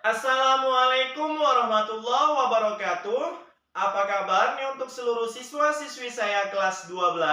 Assalamualaikum warahmatullahi wabarakatuh. Apa kabar nih untuk seluruh siswa-siswi saya kelas 12?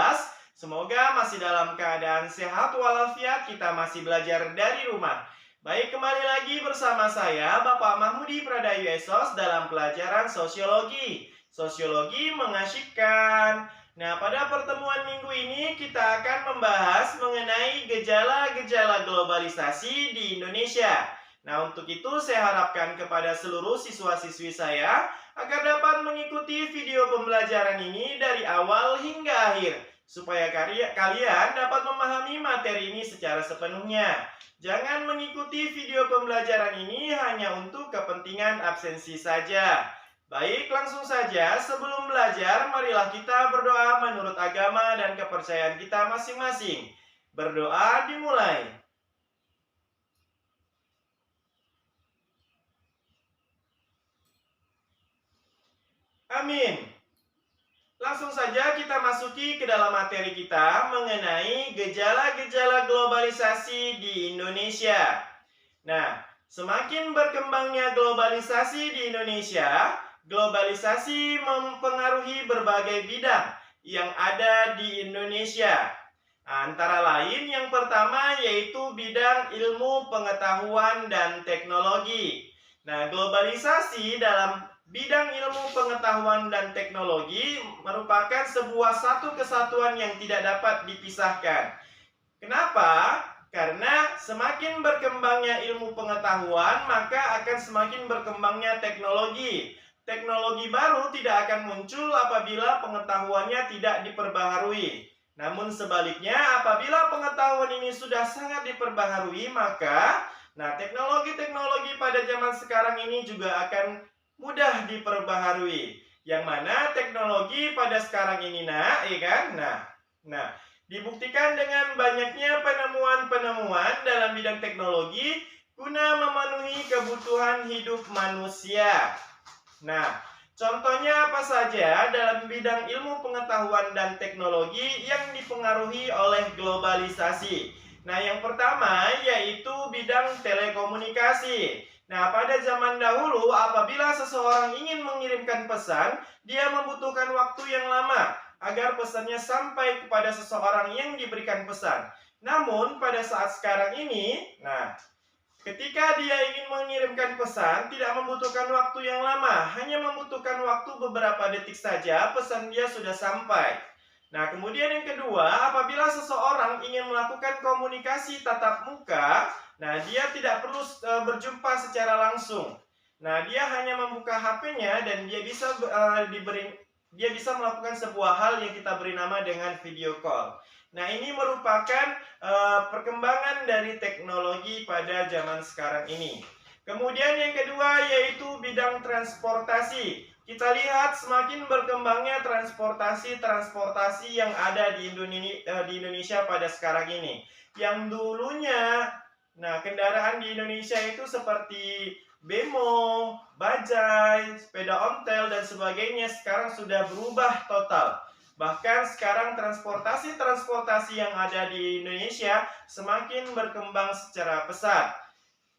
Semoga masih dalam keadaan sehat walafiat, kita masih belajar dari rumah. Baik, kembali lagi bersama saya Bapak Mahmudi Pradayu Esos dalam pelajaran sosiologi. Sosiologi mengasyikkan. Nah, pada pertemuan minggu ini kita akan membahas mengenai gejala-gejala globalisasi di Indonesia. Nah, untuk itu saya harapkan kepada seluruh siswa-siswi saya agar dapat mengikuti video pembelajaran ini dari awal hingga akhir, supaya kalian dapat memahami materi ini secara sepenuhnya. Jangan mengikuti video pembelajaran ini hanya untuk kepentingan absensi saja. Baik, langsung saja sebelum belajar, marilah kita berdoa menurut agama dan kepercayaan kita masing-masing. Berdoa dimulai. Amin. Langsung saja kita masuki ke dalam materi kita mengenai gejala-gejala globalisasi di Indonesia. Nah, semakin berkembangnya globalisasi di Indonesia, globalisasi mempengaruhi berbagai bidang yang ada di Indonesia. Antara lain yang pertama yaitu bidang ilmu pengetahuan dan teknologi. Nah, globalisasi dalam bidang ilmu pengetahuan dan teknologi merupakan sebuah satu kesatuan yang tidak dapat dipisahkan. Kenapa? Karena semakin berkembangnya ilmu pengetahuan, maka akan semakin berkembangnya teknologi. Teknologi baru tidak akan muncul apabila pengetahuannya tidak diperbaharui. Namun sebaliknya, apabila pengetahuan ini sudah sangat diperbaharui, maka teknologi-teknologi pada zaman sekarang ini juga akan mudah diperbaharui. Yang mana teknologi pada sekarang ini, ya kan? Dibuktikan dengan banyaknya penemuan-penemuan dalam bidang teknologi guna memenuhi kebutuhan hidup manusia. Nah, contohnya apa saja dalam bidang ilmu pengetahuan dan teknologi yang dipengaruhi oleh globalisasi? Nah, yang pertama yaitu bidang telekomunikasi. Nah, pada zaman dahulu apabila seseorang ingin mengirimkan pesan, dia membutuhkan waktu yang lama agar pesannya sampai kepada seseorang yang diberikan pesan. Namun, pada saat sekarang ini, ketika dia ingin mengirimkan pesan, tidak membutuhkan waktu yang lama, hanya membutuhkan waktu beberapa detik saja, pesan dia sudah sampai. Nah, kemudian yang kedua, apabila seseorang ingin melakukan komunikasi tatap muka, dia tidak perlu berjumpa secara langsung. Nah, dia hanya membuka HP-nya dan dia bisa melakukan sebuah hal yang kita beri nama dengan video call. Nah, ini merupakan perkembangan dari teknologi pada zaman sekarang ini. Kemudian yang kedua yaitu bidang transportasi. Kita lihat semakin berkembangnya transportasi yang ada di Indonesia pada sekarang ini. Yang dulunya, kendaraan di Indonesia itu seperti bemo, bajai, sepeda ontel, dan sebagainya sekarang sudah berubah total. Bahkan sekarang transportasi yang ada di Indonesia semakin berkembang secara pesat.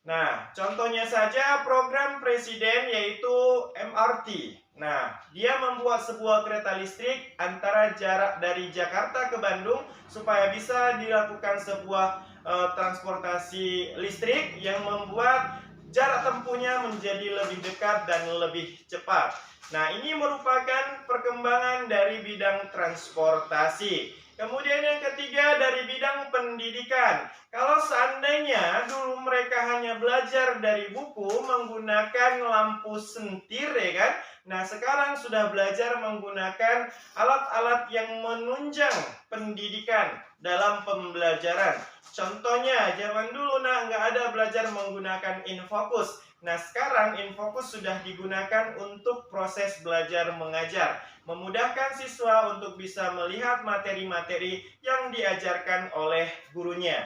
Nah, contohnya saja program presiden yaitu MRT. Nah, dia membuat sebuah kereta listrik antara jarak dari Jakarta ke Bandung supaya bisa dilakukan sebuah transportasi listrik yang membuat jarak tempuhnya menjadi lebih dekat dan lebih cepat. Nah, ini merupakan perkembangan dari bidang transportasi. Kemudian yang ketiga dari bidang pendidikan. Kalau seandainya dulu mereka hanya belajar dari buku menggunakan lampu sentir, ya kan? Nah, sekarang sudah belajar menggunakan alat-alat yang menunjang pendidikan dalam pembelajaran. Contohnya, zaman dulu nggak ada belajar menggunakan infocus. Nah, sekarang infocus sudah digunakan untuk proses belajar mengajar, memudahkan siswa untuk bisa melihat materi-materi yang diajarkan oleh gurunya.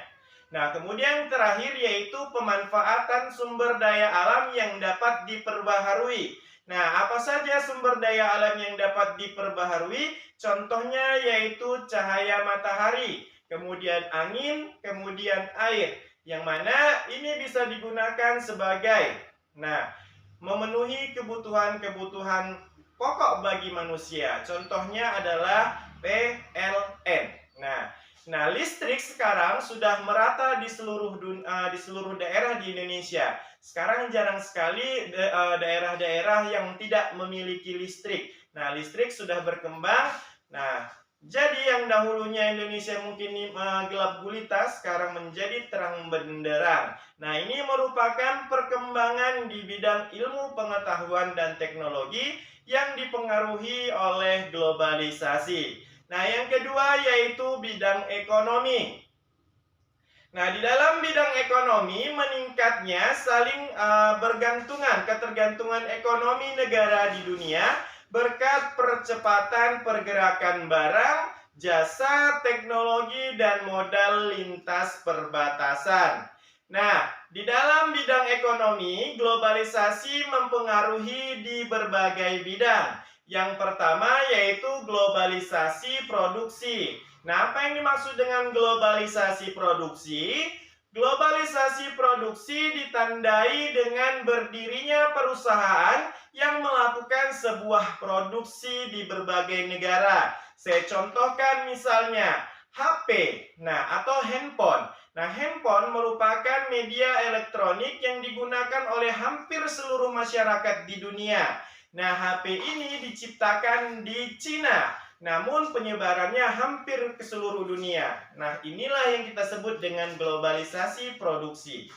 Nah, kemudian terakhir yaitu pemanfaatan sumber daya alam yang dapat diperbaharui. Nah, apa saja sumber daya alam yang dapat diperbaharui? Contohnya yaitu cahaya matahari, kemudian angin, kemudian air. Yang mana ini bisa digunakan sebagai Nah, memenuhi kebutuhan-kebutuhan pokok bagi manusia. Contohnya adalah PLN. Nah, listrik sekarang sudah merata di seluruh daerah di Indonesia. Sekarang jarang sekali daerah-daerah yang tidak memiliki listrik. Nah, listrik sudah berkembang. Nah, jadi yang dahulunya Indonesia mungkin gelap gulita, sekarang menjadi terang benderang. Nah, ini merupakan perkembangan di bidang ilmu pengetahuan dan teknologi yang dipengaruhi oleh globalisasi. Nah, yang kedua yaitu bidang ekonomi. Nah, di dalam bidang ekonomi meningkatnya saling ketergantungan ekonomi negara di dunia berkat percepatan pergerakan barang, jasa, teknologi, dan modal lintas perbatasan. Nah, di dalam bidang ekonomi, globalisasi mempengaruhi di berbagai bidang. Yang pertama yaitu globalisasi produksi. Nah, apa yang dimaksud dengan globalisasi produksi? Globalisasi produksi ditandai dengan berdirinya perusahaan yang melakukan sebuah produksi di berbagai negara. Saya contohkan misalnya HP, atau handphone. Nah, handphone merupakan media elektronik yang digunakan oleh hampir seluruh masyarakat di dunia. Nah, HP ini diciptakan di Cina, namun penyebarannya hampir ke seluruh dunia. Nah, inilah yang kita sebut dengan globalisasi produksi.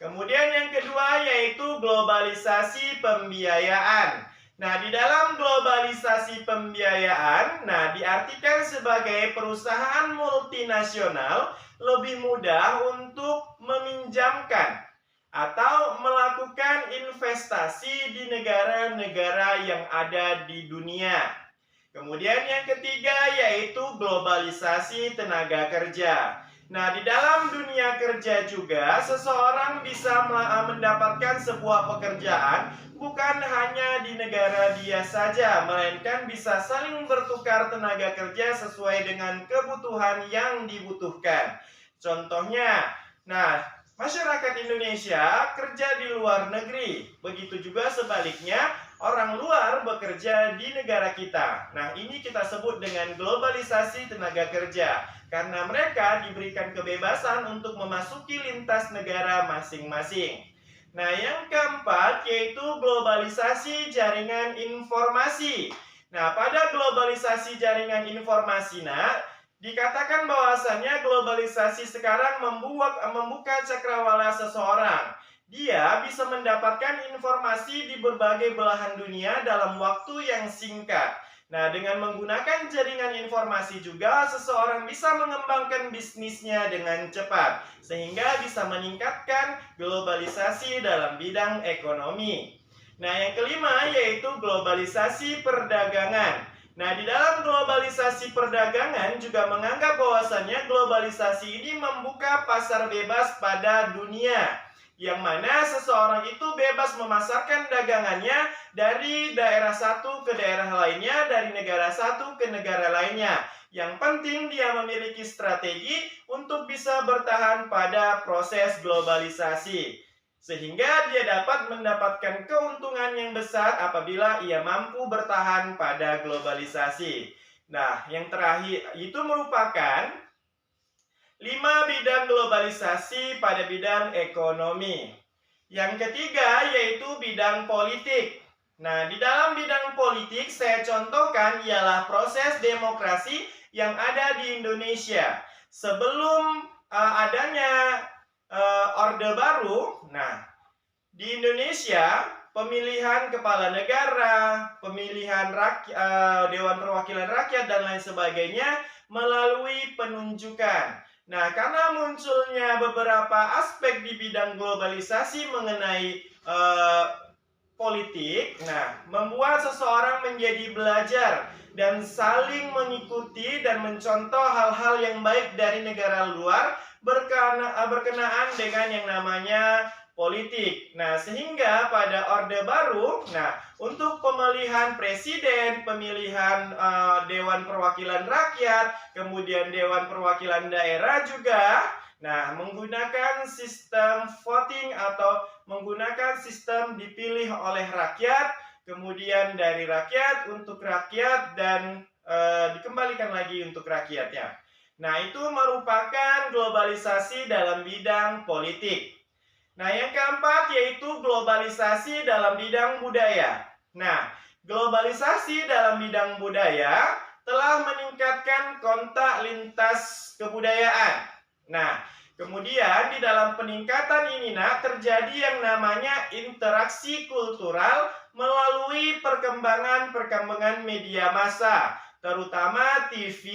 Kemudian yang kedua yaitu globalisasi pembiayaan. Nah, di dalam globalisasi pembiayaan, diartikan sebagai perusahaan multinasional lebih mudah untuk meminjamkan atau melakukan investasi di negara-negara yang ada di dunia. Kemudian yang ketiga yaitu globalisasi tenaga kerja. Nah, di dalam dunia kerja juga seseorang bisa mendapatkan sebuah pekerjaan bukan hanya di negara dia saja, melainkan bisa saling bertukar tenaga kerja sesuai dengan kebutuhan yang dibutuhkan. Contohnya, masyarakat Indonesia kerja di luar negeri, begitu juga sebaliknya orang luar bekerja di negara kita. Nah, ini kita sebut dengan globalisasi tenaga kerja, karena mereka diberikan kebebasan untuk memasuki lintas negara masing-masing. Nah, yang keempat yaitu globalisasi jaringan informasi. Nah, pada globalisasi jaringan informasi, dikatakan bahwasannya globalisasi sekarang membuka cakrawala seseorang. Dia bisa mendapatkan informasi di berbagai belahan dunia dalam waktu yang singkat. Nah, dengan menggunakan jaringan informasi juga seseorang bisa mengembangkan bisnisnya dengan cepat, sehingga bisa meningkatkan globalisasi dalam bidang ekonomi. Nah, yang kelima yaitu globalisasi perdagangan. Nah, di dalam globalisasi perdagangan juga menganggap bahwasannya globalisasi ini membuka pasar bebas pada dunia, yang mana seseorang itu bebas memasarkan dagangannya dari daerah satu ke daerah lainnya, dari negara satu ke negara lainnya. Yang penting dia memiliki strategi untuk bisa bertahan pada proses globalisasi, sehingga dia dapat mendapatkan keuntungan yang besar apabila ia mampu bertahan pada globalisasi. Nah, yang terakhir itu merupakan 5 bidang globalisasi pada bidang ekonomi. Yang ketiga yaitu bidang politik. Nah, di dalam bidang politik saya contohkan ialah proses demokrasi yang ada di Indonesia. Sebelum adanya Orde Baru, di Indonesia pemilihan kepala negara, pemilihan Dewan Perwakilan Rakyat dan lain sebagainya melalui penunjukan. Nah, karena munculnya beberapa aspek di bidang globalisasi mengenai politik, membuat seseorang menjadi belajar dan saling mengikuti dan mencontoh hal-hal yang baik dari negara luar berkenaan dengan yang namanya politik. Nah, sehingga pada Orde Baru, untuk pemilihan presiden, pemilihan Dewan Perwakilan Rakyat, kemudian Dewan Perwakilan Daerah juga, Nah, menggunakan sistem voting atau menggunakan sistem dipilih oleh rakyat, kemudian dari rakyat untuk rakyat dan dikembalikan lagi untuk rakyatnya. Nah, itu merupakan globalisasi dalam bidang politik. Nah, yang keempat yaitu globalisasi dalam bidang budaya. Nah, globalisasi dalam bidang budaya telah meningkatkan kontak lintas kebudayaan. Nah, kemudian di dalam peningkatan ini terjadi yang namanya interaksi kultural melalui perkembangan media massa, terutama TV,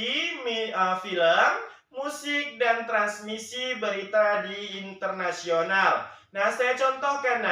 film, musik, dan transmisi berita di internasional. Nah, saya contohkan,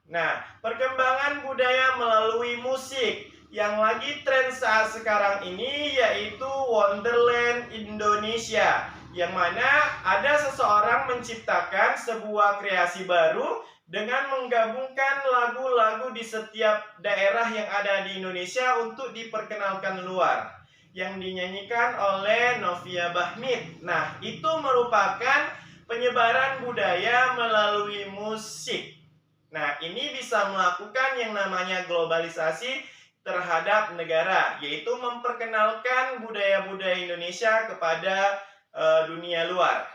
Nah, perkembangan budaya melalui musik yang lagi tren saat sekarang ini yaitu Wonderland Indonesia, yang mana ada seseorang menciptakan sebuah kreasi baru dengan menggabungkan lagu-lagu di setiap daerah yang ada di Indonesia untuk diperkenalkan luar, yang dinyanyikan oleh Novia Bahmid. Nah, itu merupakan penyebaran budaya melalui musik. Nah, ini bisa melakukan yang namanya globalisasi terhadap negara, yaitu memperkenalkan budaya-budaya Indonesia kepada dunia luar.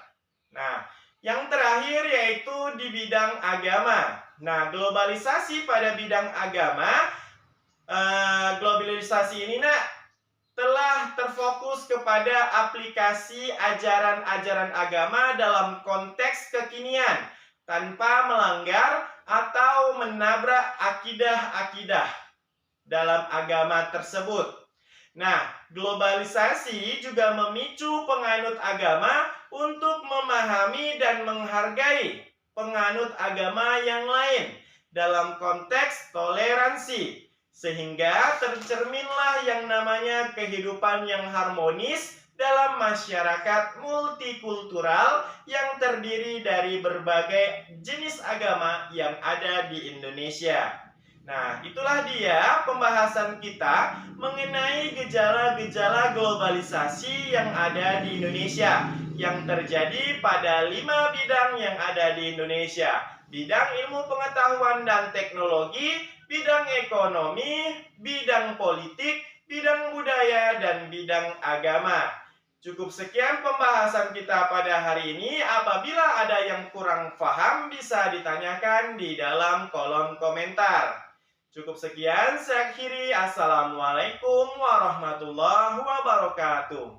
Nah, yang terakhir yaitu di bidang agama. Nah, globalisasi pada bidang agama, globalisasi ini telah terfokus kepada aplikasi ajaran-ajaran agama dalam konteks kekinian tanpa melanggar atau menabrak akidah-akidah dalam agama tersebut. Nah, globalisasi juga memicu penganut agama untuk memahami dan menghargai penganut agama yang lain dalam konteks toleransi, sehingga tercerminlah yang namanya kehidupan yang harmonis dalam masyarakat multikultural yang terdiri dari berbagai jenis agama yang ada di Indonesia. Nah, itulah dia pembahasan kita mengenai gejala-gejala globalisasi yang ada di Indonesia, yang terjadi pada 5 bidang yang ada di Indonesia: bidang ilmu pengetahuan dan teknologi, bidang ekonomi, bidang politik, bidang budaya, dan bidang agama. Cukup sekian pembahasan kita pada hari ini. Apabila ada yang kurang paham, bisa ditanyakan di dalam kolom komentar. Cukup sekian, saya akhiri. Assalamualaikum warahmatullahi wabarakatuh.